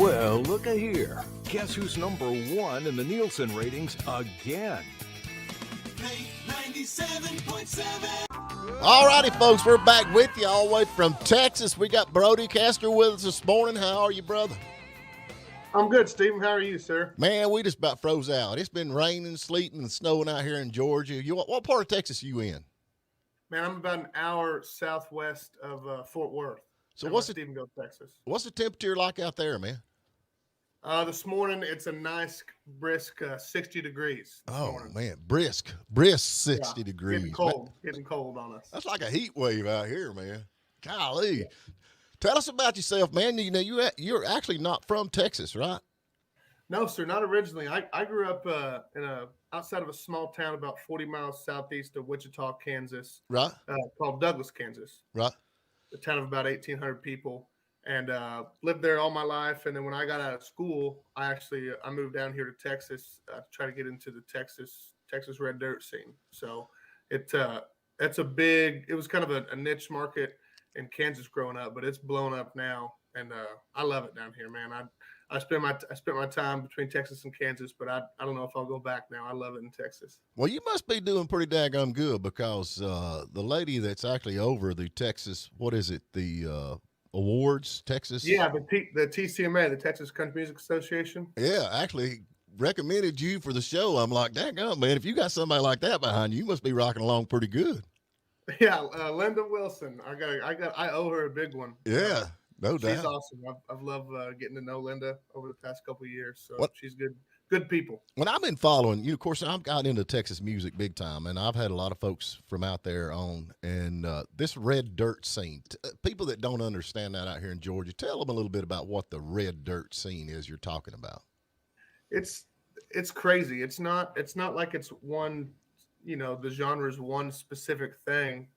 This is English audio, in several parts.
Well, look here. Guess who's number one in the Nielsen ratings again? Play 97.7. All righty, folks, we're back with you all the way from Texas. We got Brody Caster with us this morning. How are you, brother? I'm good, Stephen. How are you, sir? Man, we just about froze out. It's been raining, sleeting, and snowing out here in Georgia. What part of Texas are you in? Man, I'm about an hour southwest of Fort Worth. So West Stephenville, Texas. What's the temperature like out there, man? This morning, it's a nice, brisk 60 degrees. Morning. Man, brisk 60 degrees. Getting cold on us. That's like a heat wave out here, man. Golly. Yeah. Tell us about yourself, man. You know, you're actually not from Texas, right? No, sir, not originally. I grew up outside of a small town about 40 miles southeast of Wichita, Kansas. Right. Called Douglas, Kansas. Right. A town of about 1,800 people. And lived there all my life. And then when I got out of school, I moved down here to Texas to try to get into the Texas red dirt scene. So it was kind of a niche market in Kansas growing up, but it's blown up now. And I love it down here, man. I spent my time between Texas and Kansas, but I don't know if I'll go back now. I love it in Texas. Well, you must be doing pretty daggone good because the lady that's actually over the Texas, what is it, the awards, Texas? Yeah, the TCMA, the Texas Country Music Association. Yeah, actually recommended you for the show. I'm like, daggone, man, if you got somebody like that behind you, you must be rocking along pretty good. Yeah, Linda Wilson. I owe her a big one. Yeah, no doubt. She's awesome. I've loved getting to know Linda over the past couple of years. So she's good people. When I've been following you, of course, I've gotten into Texas music big time, and I've had a lot of folks from out there on, and this red dirt scene, people that don't understand that out here in Georgia, tell them a little bit about what the red dirt scene is you're talking about. It's crazy. It's not like it's one, the genre is one specific thing.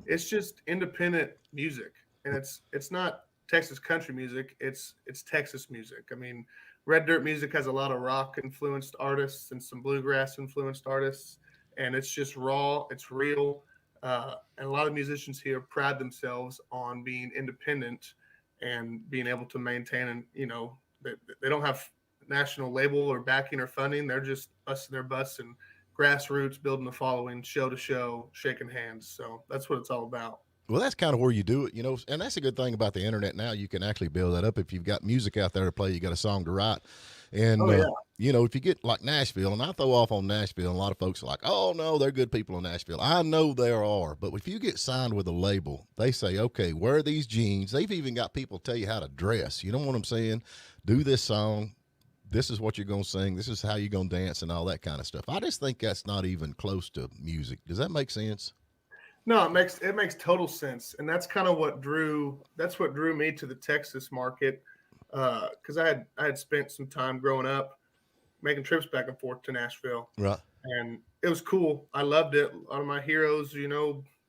It's just independent music, and it's not Texas country music. It's Texas music. I mean, red dirt music has a lot of rock influenced artists and some bluegrass influenced artists, and it's just raw. It's real, and a lot of musicians here pride themselves on being independent and being able to maintain. And they don't have national label or backing or funding. They're just busting their butts and grassroots, building a following, show to show, shaking hands. So that's what it's all about. Well, that's kind of where you do it, and that's a good thing about the internet now. You can actually build that up. If you've got music out there to play, you got a song to write. And, if you get like Nashville, and I throw off on Nashville, and a lot of folks are like, oh, no, they're good people in Nashville. I know there are. But if you get signed with a label, they say, okay, wear these jeans. They've even got people tell you how to dress. You know what I'm saying? Do this song. This is what you're going to sing. This is how you're going to dance and all that kind of stuff. I just think that's not even close to music. Does that make sense? No, it makes total sense. And that's kind of what drew me to the Texas market. Cause I had spent some time growing up making trips back and forth to Nashville. Right. And it was cool. I loved it. A lot of my heroes,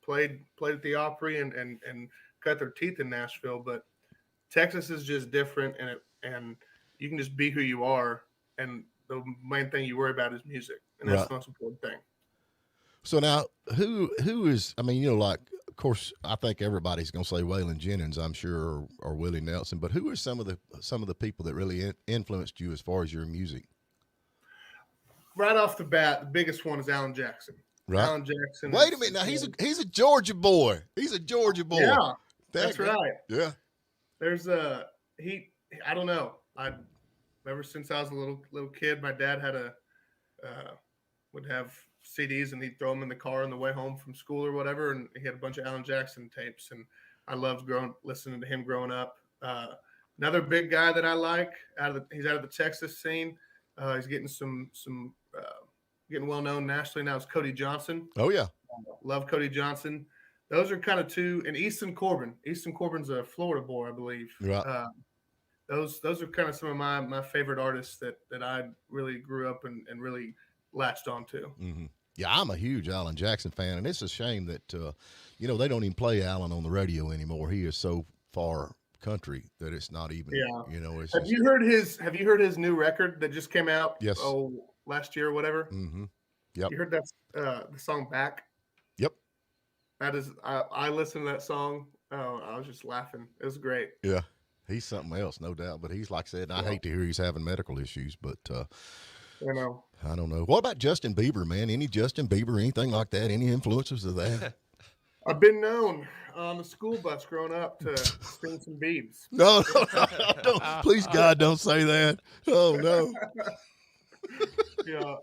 played at the Opry and cut their teeth in Nashville, but Texas is just different, and you can just be who you are. And the main thing you worry about is music. And that's the most important thing. So now, who is? I mean, like, of course, I think everybody's going to say Waylon Jennings, I'm sure, or Willie Nelson. But who are some of the people that really influenced you as far as your music? Right off the bat, the biggest one is Alan Jackson. Right. Alan Jackson. Wait a minute, now he's a Georgia boy. He's a Georgia boy. Yeah, that's right. Yeah. There's I don't know. Ever since I was a little kid, my dad would have CDs, and he'd throw them in the car on the way home from school or whatever, and he had a bunch of Alan Jackson tapes, and I loved listening to him growing up. Another big guy that I like he's out of the Texas scene. He's getting getting well known nationally now is Cody Johnson. Oh yeah, love Cody Johnson. Those are kind of two, and Easton Corbin. Easton Corbin's a Florida boy, I believe. Right. Those are kind of some of my favorite artists that I really grew up and really latched onto. Mm-hmm. Yeah, I'm a huge Alan Jackson fan, and it's a shame that they don't even play Alan on the radio anymore. He is so far country that it's not even. Yeah. Have you heard his new record that just came out? Yes. Last year or whatever. Mm-hmm. Yep. You heard that the song Back? Yep. That is, I listened to that song. Oh, I was just laughing. It was great. Yeah. He's something else, no doubt. But he's, like I said, I hate to hear he's having medical issues, but You know, I don't know. What about Justin Bieber, man? Any Justin Bieber, anything like that? Any influences of that? I've been known on the school bus growing up to sing some Biebs. No, don't, please, God, don't say that. Oh, no. Yeah.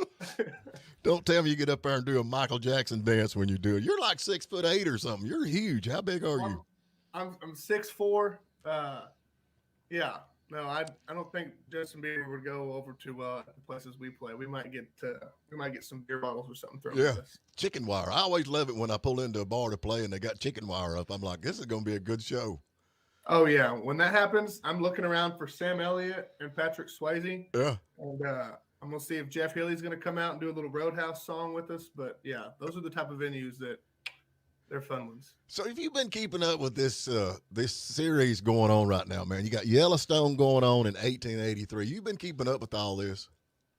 Don't tell me you get up there and do a Michael Jackson dance when you do it. You're like 6'8" or something. You're huge. How big are you? I'm 6'4". Yeah. No, I don't think Justin Bieber would go over to the places we play. We might get some beer bottles or something thrown at us. Chicken wire. I always love it when I pull into a bar to play and they got chicken wire up. I'm like, this is going to be a good show. Oh yeah, when that happens, I'm looking around for Sam Elliott and Patrick Swayze. Yeah. And I'm gonna see if Jeff Healey's gonna come out and do a little Roadhouse song with us. But yeah, those are the type of venues that they're fun ones. So have you been keeping up with this this series going on right now, man? You got Yellowstone going on in 1883. You've been keeping up with all this?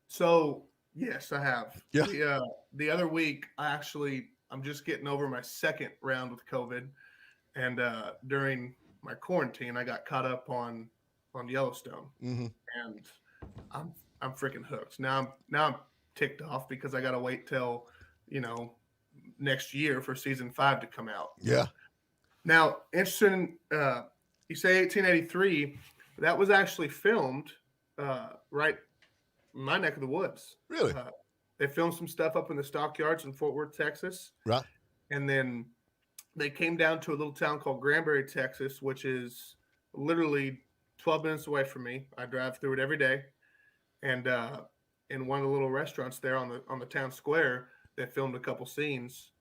So yes, I have. Yeah. The other week, I'm just getting over my second round with COVID, and during my quarantine, I got caught up on Yellowstone, and I'm freaking hooked. Now I'm ticked off because I got to wait till next year for season 5 to come out. Yeah. Now, interesting. You say 1883. That was actually filmed right in my neck of the woods. Really? They filmed some stuff up in the stockyards in Fort Worth, Texas. Right. And then they came down to a little town called Granbury, Texas, which is literally 12 minutes away from me. I drive through it every day. And in one of the little restaurants there on the town square, they filmed a couple scenes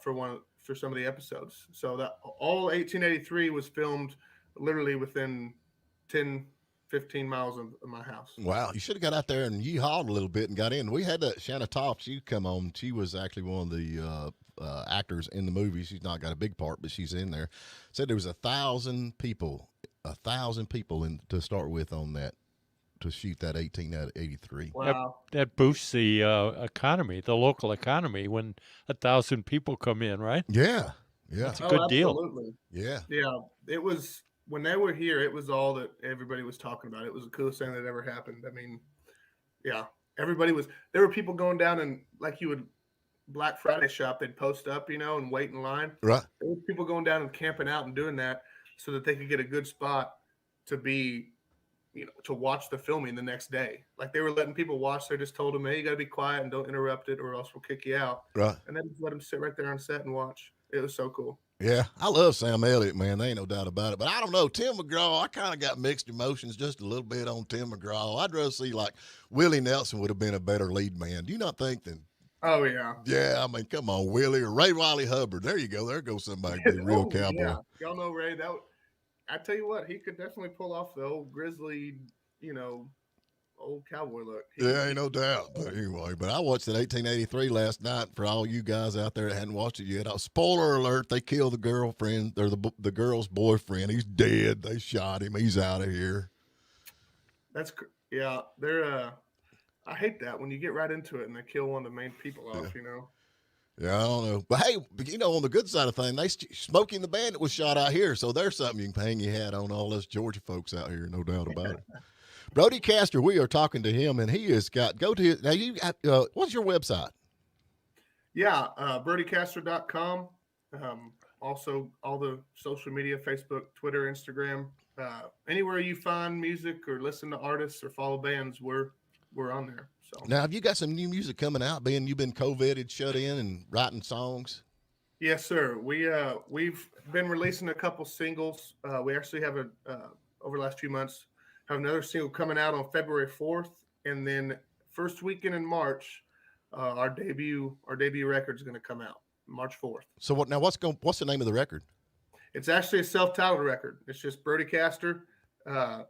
for some of the episodes. So that all 1883 was filmed literally within 10, 15 miles of my house. Wow, you should have got out there and yeehawed a little bit and got in. We had Shanna Toft. She come on. She was actually one of the actors in the movie. She's not got a big part, but she's in there. Said there was 1,000 people to start with on that to shoot that 1883. Wow. That boosts the economy, the local economy, when 1,000 people come in, right? Yeah, yeah, That's a good deal. Absolutely. yeah. Yeah, it was when they were here. It was all that everybody was talking about. It was the coolest thing that ever happened. I mean, yeah, everybody was. There were people going down and like you would Black Friday shop. They'd post up, and wait in line. Right. There were people going down and camping out and doing that so that they could get a good spot to be, to watch the filming the next day. Like they were letting people watch. They just told them, hey, you got to be quiet and don't interrupt it or else we'll kick you out. Right. And then just let them sit right there on set and watch. It was so cool. Yeah, I love Sam Elliott, man. There ain't no doubt about it. But I don't know, Tim McGraw, I kind of got mixed emotions just a little bit on Tim McGraw. I'd rather see like Willie Nelson would have been a better lead man. Do you not think that? Oh, yeah. Yeah, I mean, come on, Willie or Ray Wiley Hubbard. There you go. There goes somebody to be a real cowboy. Yeah. Y'all know Ray. I tell you what, he could definitely pull off the old grizzly, old cowboy look. Yeah, ain't no doubt. But anyway, I watched that 1883 last night. For all you guys out there that hadn't watched it yet, spoiler alert: they killed the girlfriend or the girl's boyfriend. He's dead. They shot him. He's out of here. Yeah. They're I hate that when you get right into it and they kill one of the main people off. Yeah, I don't know. But hey, on the good side of things, Smokey and the Bandit was shot out here, so there's something you can hang your hat on all us Georgia folks out here, no doubt about it. Brody Caster, we are talking to him, and he has got, now you got, what's your website? Yeah, BrodyCaster.com. Also, all the social media, Facebook, Twitter, Instagram, anywhere you find music or listen to artists or follow bands, we're on there. So now, have you got some new music coming out, being you've been COVIDed, shut in, and writing songs? Yes, sir. We've been releasing a couple singles. We actually have over the last few months, have another single coming out on February 4th, and then first weekend in March, our debut record is going to come out March 4th. So what's the name of the record? It's actually a self-titled record. It's just Brody Caster.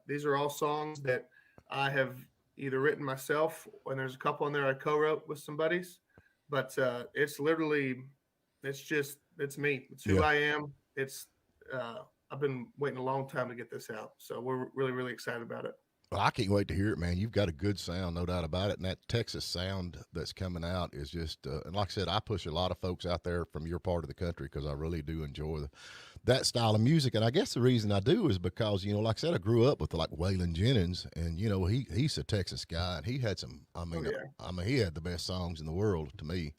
These are all songs that I have either written myself, and there's a couple on there I co-wrote with some buddies, but it's literally, it's me. It's who I am. It's I've been waiting a long time to get this out, so we're really, really excited about it. Well, I can't wait to hear it, man. You've got a good sound, no doubt about it. And that Texas sound that's coming out is just, and like I said, I push a lot of folks out there from your part of the country because I really do enjoy that style of music. And I guess the reason I do is because, you know, like I said, I grew up with like Waylon Jennings, and, you know, he's a Texas guy, and he had some, I mean, he had the best songs in the world to me.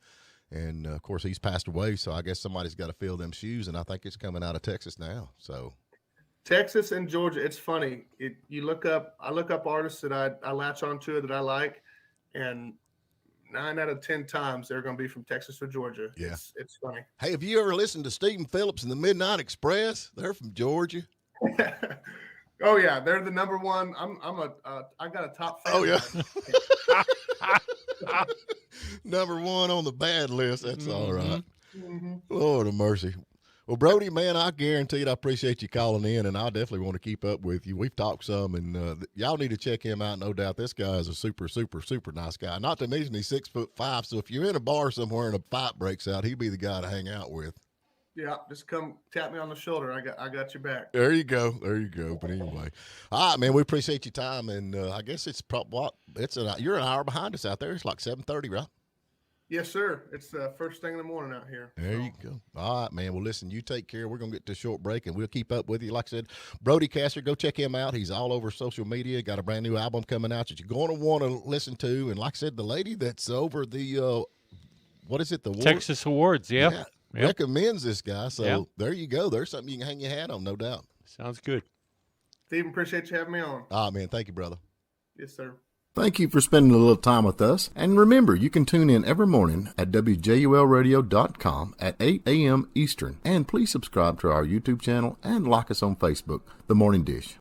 And of course he's passed away. So I guess somebody's got to fill them shoes. And I think it's coming out of Texas now. So Texas and Georgia. It's funny. I look up artists that I latch onto that I like, and 9 out of 10 times they're going to be from Texas or Georgia. Yeah. It's funny. Hey, have you ever listened to Stephen Phillips and the Midnight Express? They're from Georgia. Oh yeah, they're the number one. I got a top fan. Oh yeah. Number one on the bad list. That's all right. Mm-hmm. Lord of mercy. Well, Brody, man, I guarantee I appreciate you calling in, and I definitely want to keep up with you. We've talked some, and y'all need to check him out. No doubt, this guy is a super, super, super nice guy. Not to mention he's 6'5", so if you're in a bar somewhere and a fight breaks out, he'd be the guy to hang out with. Yeah, just come tap me on the shoulder. I got your back. There you go. But anyway, all right, man, we appreciate your time, and I guess it's probably you're an hour behind us out there. It's like 7:30, right? Yes, sir. It's the first thing in the morning out here. There you go. All right, man. Well, listen, you take care. We're going to get to a short break, and we'll keep up with you. Like I said, Brody Caster, go check him out. He's all over social media. Got a brand new album coming out that you're going to want to listen to. And like I said, the lady that's over the, what is it? The Texas Awards, yeah. Recommends this guy. So there you go. There's something you can hang your hat on, no doubt. Sounds good. Stephen, appreciate you having me on. Ah, man. Thank you, brother. Yes, sir. Thank you for spending a little time with us. And remember, you can tune in every morning at WJULradio.com at 8 a.m. Eastern. And please subscribe to our YouTube channel and like us on Facebook, The Morning Dish.